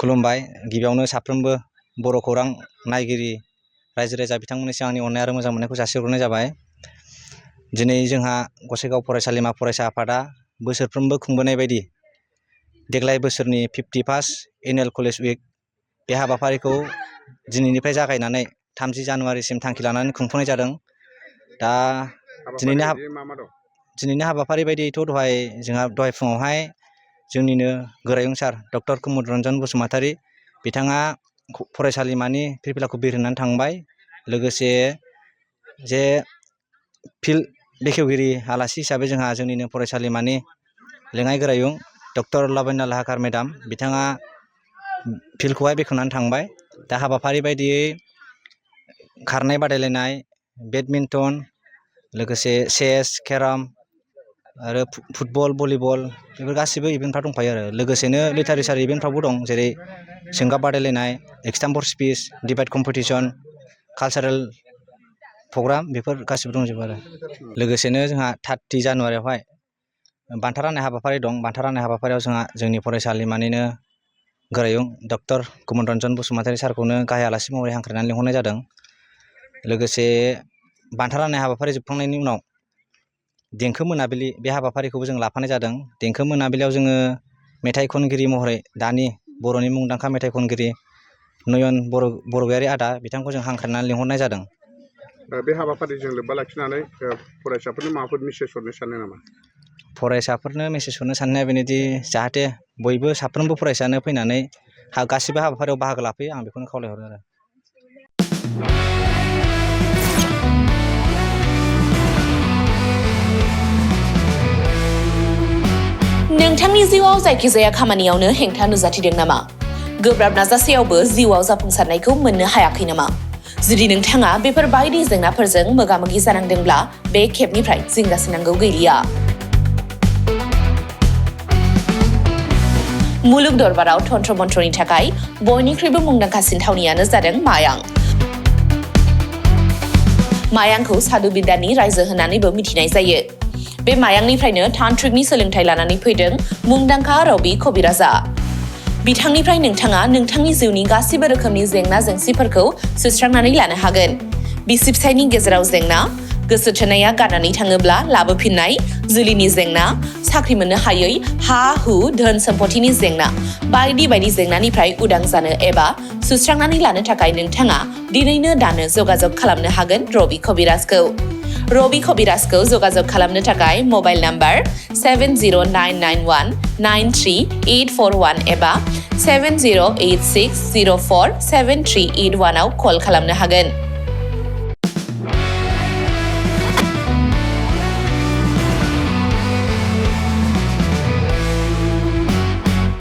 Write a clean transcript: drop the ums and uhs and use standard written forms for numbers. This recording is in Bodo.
खुलुमबाय गिबियावनो साफ्रोमबो बर' खौरां नायगिरि रायजो राजा बिथांमोननिसिम आंनि अननाय आरो मोजां मोननायखौ जासिहरनाय जाबाय। दिनै जोंहा गसाइगाव फरायसालिमा फरायसा आफादा बोसोरफ्रोमबो खुंबोनाय बायदि देग्लाय बोसोरनि 51st एनुवेल कलेज उइक बे हाबाफारिखौ दिनैनिफ्राय जागायनानै 30 जानुवारिसिम थांखि लानानै खुंफुंनाय जादों। दा दिनैनि हाबाफारि बायदियैथ' दहाय फुङावहाय जोंनिनो गोरायुं सार डक्टर कुमुद रन्जन बसुमतारी बिथाङा फरायसालिमानि फिरफिलाखौ बिरहोनानै थांबाय। लोगोसे जे फिल्ड बेखेवगिरि आलासि हिसाबै जोंहा जोंनिनो फरायसालिमानि लेङाइ गोरायुं डक्टर लाबण्य लाहाकार मेडाम बिथाङा फिल्डखौहाय बेखेवनानै थांबाय। दा हाबाफारि बायदियै खारनाय बादायलायनाय, बेडमिन्टन, लोगोसे चेस, केराम आरो फुटबल, भलिबल बेफोर गासिबो इभेन्टफ्रा दंफायो आरो लोगोसेनो लिटारेसार इभेन्टफ्रावबो दं, जेरै सोंगाब बादायलायनाय, extempore speech, debate competition, cultural programme बेफोर गासिबो दंजोबो आरो लोगोसेनो जोंहा 30 जानुवारियावहाय बान्था राननाय हाबाफारि दं। बान्था राननाय हाबाफारियाव जोंहा जोंनि फरायसालिमानिनो गोरायुं डक्टर कुमुद रन्जन बसुमतारी सारखौनो गाहाय आलासि महरै हांख्रायनानै लिंहरनाय जादों। लोगोसे बान्था राननाय हाबाफारि जोबखांनायनि उनाव देंखो मोनाबिलि बे हाबाफारिखौबो जों लाफानाय जादों। देंखो मोनाबिलियाव जोङो मेथाइ खनगिरि महरै दानि बर'नि मुंदांखा मेथाइ खनगिरि नयन बरगयारी आदा बिथांखौ जों हांख्रायनानै लिंहरनाय जादों। बे हाबाफारिजों लोब्बा लाखिनानै फरायसाफोरनो माबाफोर मेसेज हरनो सानो नामा? फरायसाफोरनो मेसेज हरनो साननाया बेनोदि जाहाथे बयबो साफ्रोमबो फरायसायानो फैनानै गासिबो हाबाफारियाव बाहागो लाफैयो, आं बेखौनो खावलायहरो आरो। नोंथांनि जिउआव जायखिजाया खामानियावनो हेंथा नुजाथिदों नामा? गोब्राब नाजासेयावबो जिउआव जाफुंसारनायखौ मोननो हायाखै नामा? जुदि नोंथाङा बेफोर बायदि जेंनाफोरजों मोगा-मोगि जानांदोंब्ला बे खेबनिफ्राय जिंगासिनांगौ गैलिया। मुलुग दरबाराव तन्त्र मन्त्रनि थाखाय बयनिख्रुइबो मुंदांखासिन थावनियानो जादों मायां। मायांखौ साधु बिद्यानि रायजो होननानैबो मिथिनाय जायो। बे मायांनिफ्रायनो तान्त्रिकनि सोलोंथाइ लानानै फैदों मुंदांखा रबि कबिराजा। बिथांनिफ्राय नोंथाङा नोंथांनि जिउनि गासिबो रोखोमनि जेंना जेंसिफोरखौ सुस्रांनानै लानो हागोन। बिसि फिसायनि गेजेराव जेंना, गोसो थोनाया गारनानै थाङोब्ला लाबोफिननाय, जुलिनि जेंना, साख्रि मोननो हायै, हा-हु, धोन सम्पथिनि जेंना बायदि बायदि जेंनानिफ्राय उदां जानो एबा सुस्रांनानै लानो थाखाय नोंथाङा दिनैनो दानो जगाजग खालामनो हागोन रबि कबिराजखौ। रबि कबिराजखौ जगाजग खालामनो थाखाय मबाइल नाम्बार 7099193841 एबा 7086047381 आव कल खालामनो हागोन।